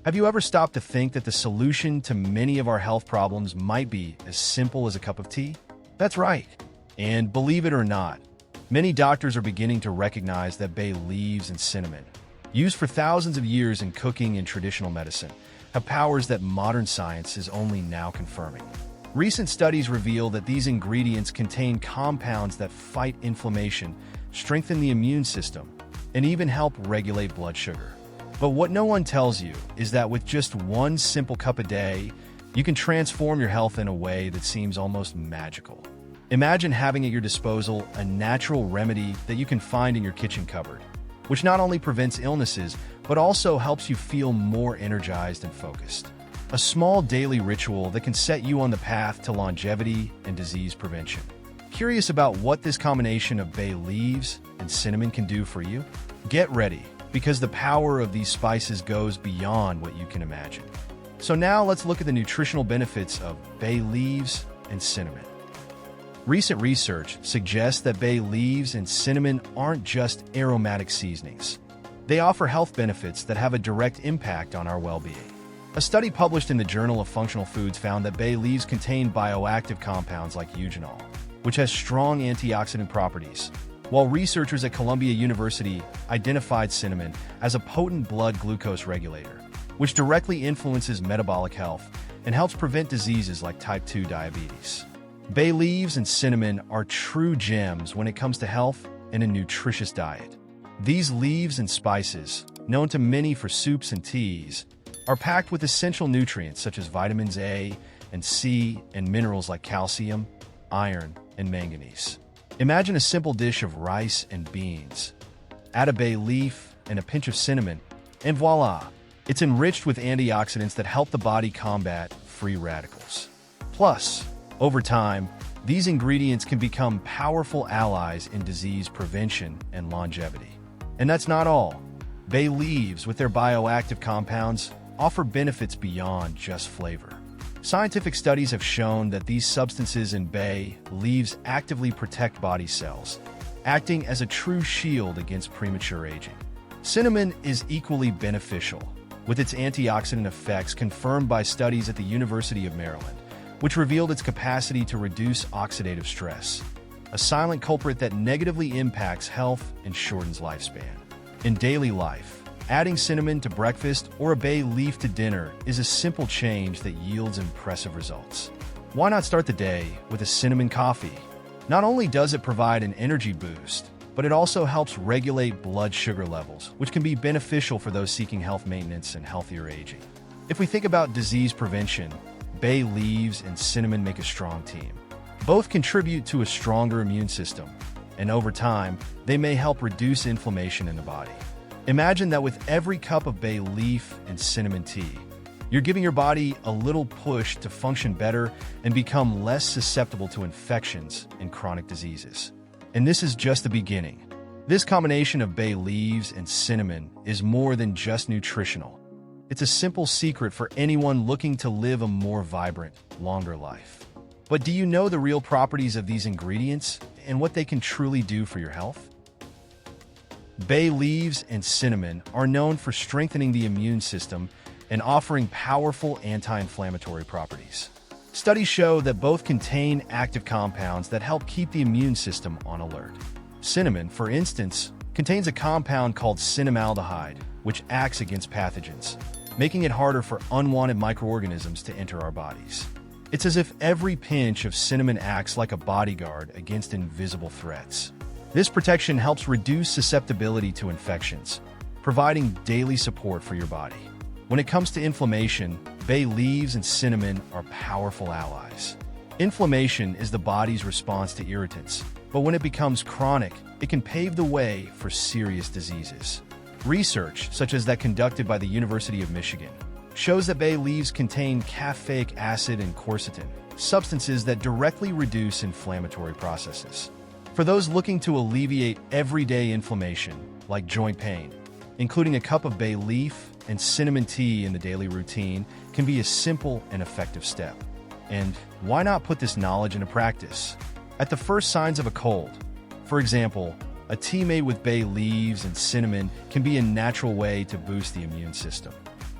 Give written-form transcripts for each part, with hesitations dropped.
Have you ever stopped to think that the solution to many of our health problems might be as simple as a cup of tea? That's right. And believe it or not, many doctors are beginning to recognize that bay leaves and cinnamon, used for thousands of years in cooking and traditional medicine, have powers that modern science is only now confirming. Recent studies reveal that these ingredients contain compounds that fight inflammation, strengthen the immune system, and even help regulate blood sugar. But what no one tells you is that with just one simple cup a day, you can transform your health in a way that seems almost magical. Imagine having at your disposal a natural remedy that you can find in your kitchen cupboard, which not only prevents illnesses, but also helps you feel more energized and focused. A small daily ritual that can set you on the path to longevity and disease prevention. Curious about what this combination of bay leaves and cinnamon can do for you? Get ready, because the power of these spices goes beyond what you can imagine. So now let's look at the nutritional benefits of bay leaves and cinnamon. Recent research suggests that bay leaves and cinnamon aren't just aromatic seasonings. They offer health benefits that have a direct impact on our well-being. A study published in the Journal of Functional Foods found that bay leaves contain bioactive compounds like eugenol, which has strong antioxidant properties, while researchers at Columbia University identified cinnamon as a potent blood glucose regulator, which directly influences metabolic health and helps prevent diseases like type 2 diabetes. Bay leaves and cinnamon are true gems when it comes to health and a nutritious diet. These leaves and spices, known to many for soups and teas, are packed with essential nutrients such as vitamins A and C and minerals like calcium, iron, and manganese. Imagine a simple dish of rice and beans. Add a bay leaf and a pinch of cinnamon, and voila! It's enriched with antioxidants that help the body combat free radicals. Plus, over time, these ingredients can become powerful allies in disease prevention and longevity. And that's not all. Bay leaves, with their bioactive compounds, offer benefits beyond just flavor. Scientific studies have shown that these substances in bay leaves actively protect body cells, acting as a true shield against premature aging. Cinnamon is equally beneficial, with its antioxidant effects confirmed by studies at the University of Maryland, which revealed its capacity to reduce oxidative stress, a silent culprit that negatively impacts health and shortens lifespan. In daily life, adding cinnamon to breakfast or a bay leaf to dinner is a simple change that yields impressive results. Why not start the day with a cinnamon coffee? Not only does it provide an energy boost, but it also helps regulate blood sugar levels, which can be beneficial for those seeking health maintenance and healthier aging. If we think about disease prevention, bay leaves and cinnamon make a strong team. Both contribute to a stronger immune system, and over time, they may help reduce inflammation in the body. Imagine that with every cup of bay leaf and cinnamon tea, you're giving your body a little push to function better and become less susceptible to infections and chronic diseases. And this is just the beginning. This combination of bay leaves and cinnamon is more than just nutritional. It's a simple secret for anyone looking to live a more vibrant, longer life. But do you know the real properties of these ingredients and what they can truly do for your health? Bay leaves and cinnamon are known for strengthening the immune system and offering powerful anti-inflammatory properties. Studies show that both contain active compounds that help keep the immune system on alert. Cinnamon, for instance, contains a compound called cinnamaldehyde, which acts against pathogens, making it harder for unwanted microorganisms to enter our bodies. It's as if every pinch of cinnamon acts like a bodyguard against invisible threats. This protection helps reduce susceptibility to infections, providing daily support for your body. When it comes to inflammation, bay leaves and cinnamon are powerful allies. Inflammation is the body's response to irritants, but when it becomes chronic, it can pave the way for serious diseases. Research, such as that conducted by the University of Michigan, shows that bay leaves contain caffeic acid and quercetin, substances that directly reduce inflammatory processes. For those looking to alleviate everyday inflammation, like joint pain, including a cup of bay leaf and cinnamon tea in the daily routine can be a simple and effective step. And why not put this knowledge into practice? At the first signs of a cold, for example, a tea made with bay leaves and cinnamon can be a natural way to boost the immune system.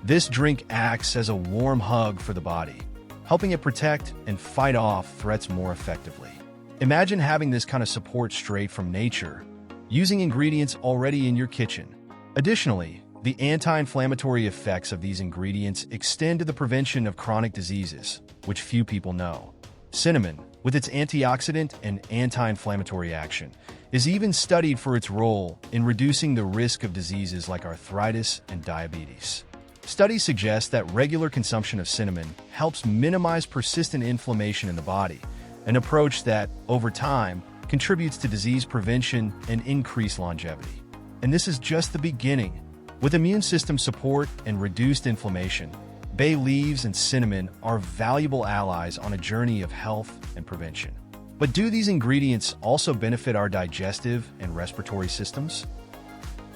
This drink acts as a warm hug for the body, helping it protect and fight off threats more effectively. Imagine having this kind of support straight from nature, using ingredients already in your kitchen. Additionally, the anti-inflammatory effects of these ingredients extend to the prevention of chronic diseases, which few people know. Cinnamon, with its antioxidant and anti-inflammatory action, is even studied for its role in reducing the risk of diseases like arthritis and diabetes. Studies suggest that regular consumption of cinnamon helps minimize persistent inflammation in the body, an approach that, over time, contributes to disease prevention and increased longevity. And this is just the beginning. With immune system support and reduced inflammation, bay leaves and cinnamon are valuable allies on a journey of health and prevention. But do these ingredients also benefit our digestive and respiratory systems?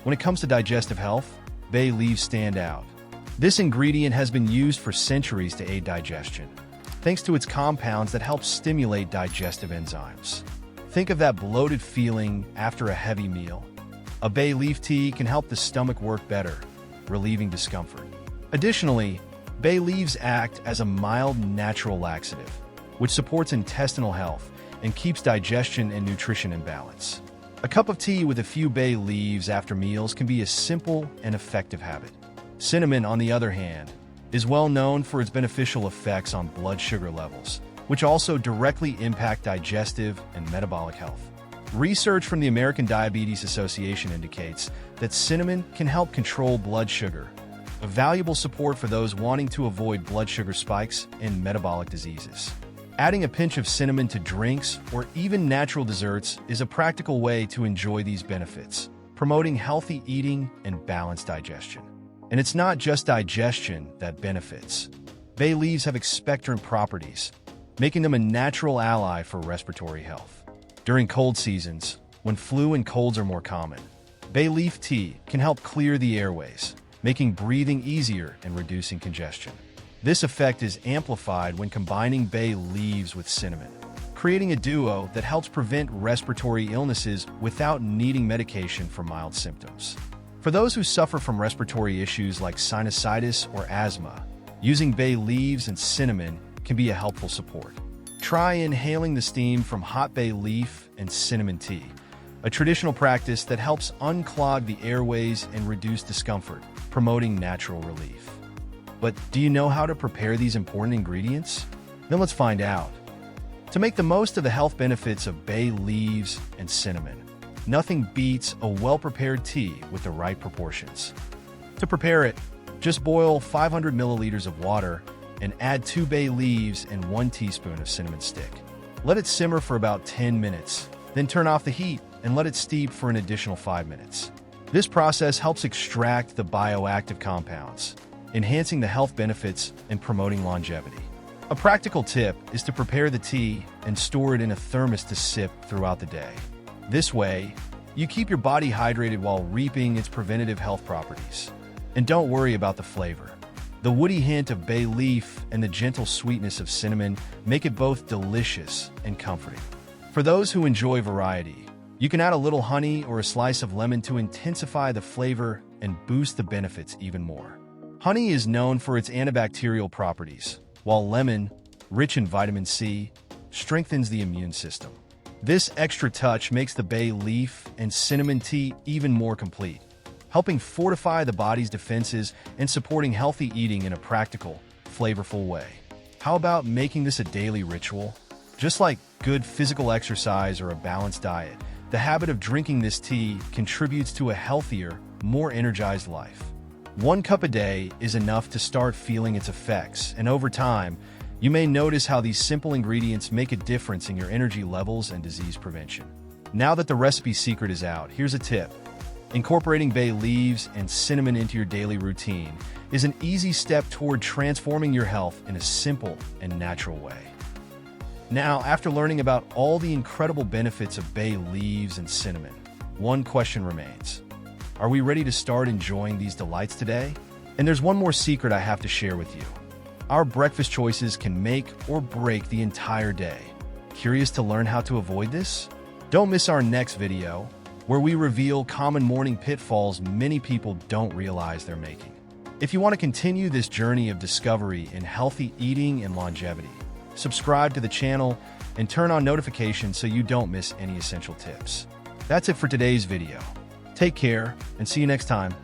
When it comes to digestive health, bay leaves stand out. This ingredient has been used for centuries to aid digestion, thanks to its compounds that help stimulate digestive enzymes. Think of that bloated feeling after a heavy meal. A bay leaf tea can help the stomach work better, relieving discomfort. Additionally, bay leaves act as a mild natural laxative, which supports intestinal health and keeps digestion and nutrition in balance. A cup of tea with a few bay leaves after meals can be a simple and effective habit. Cinnamon, on the other hand, is well known for its beneficial effects on blood sugar levels, which also directly impact digestive and metabolic health. Research from the American Diabetes Association indicates that cinnamon can help control blood sugar, a valuable support for those wanting to avoid blood sugar spikes and metabolic diseases. Adding a pinch of cinnamon to drinks or even natural desserts is a practical way to enjoy these benefits, promoting healthy eating and balanced digestion. And it's not just digestion that benefits. Bay leaves have expectorant properties, making them a natural ally for respiratory health. During cold seasons, when flu and colds are more common, bay leaf tea can help clear the airways, making breathing easier and reducing congestion. This effect is amplified when combining bay leaves with cinnamon, creating a duo that helps prevent respiratory illnesses without needing medication for mild symptoms. For those who suffer from respiratory issues like sinusitis or asthma, using bay leaves and cinnamon can be a helpful support. Try inhaling the steam from hot bay leaf and cinnamon tea, a traditional practice that helps unclog the airways and reduce discomfort, promoting natural relief. But do you know how to prepare these important ingredients? Then let's find out. To make the most of the health benefits of bay leaves and cinnamon, nothing beats a well-prepared tea with the right proportions. To prepare it, just boil 500 milliliters of water and add 2 bay leaves and 1 teaspoon of cinnamon stick. Let it simmer for about 10 minutes, then turn off the heat and let it steep for an additional 5 minutes. This process helps extract the bioactive compounds, enhancing the health benefits and promoting longevity. A practical tip is to prepare the tea and store it in a thermos to sip throughout the day. This way, you keep your body hydrated while reaping its preventative health properties. And don't worry about the flavor. The woody hint of bay leaf and the gentle sweetness of cinnamon make it both delicious and comforting. For those who enjoy variety, you can add a little honey or a slice of lemon to intensify the flavor and boost the benefits even more. Honey is known for its antibacterial properties, while lemon, rich in vitamin C, strengthens the immune system. This extra touch makes the bay leaf and cinnamon tea even more complete, helping fortify the body's defenses and supporting healthy eating in a practical, flavorful way. How about making this a daily ritual? Just like good physical exercise or a balanced diet, the habit of drinking this tea contributes to a healthier, more energized life. 1 cup a day is enough to start feeling its effects, and over time, you may notice how these simple ingredients make a difference in your energy levels and disease prevention. Now that the recipe secret is out, here's a tip. Incorporating bay leaves and cinnamon into your daily routine is an easy step toward transforming your health in a simple and natural way. Now, after learning about all the incredible benefits of bay leaves and cinnamon, one question remains. Are we ready to start enjoying these delights today? And there's one more secret I have to share with you. Our breakfast choices can make or break the entire day. Curious to learn how to avoid this? Don't miss our next video, where we reveal common morning pitfalls many people don't realize they're making. If you want to continue this journey of discovery in healthy eating and longevity, subscribe to the channel and turn on notifications so you don't miss any essential tips. That's it for today's video. Take care and see you next time.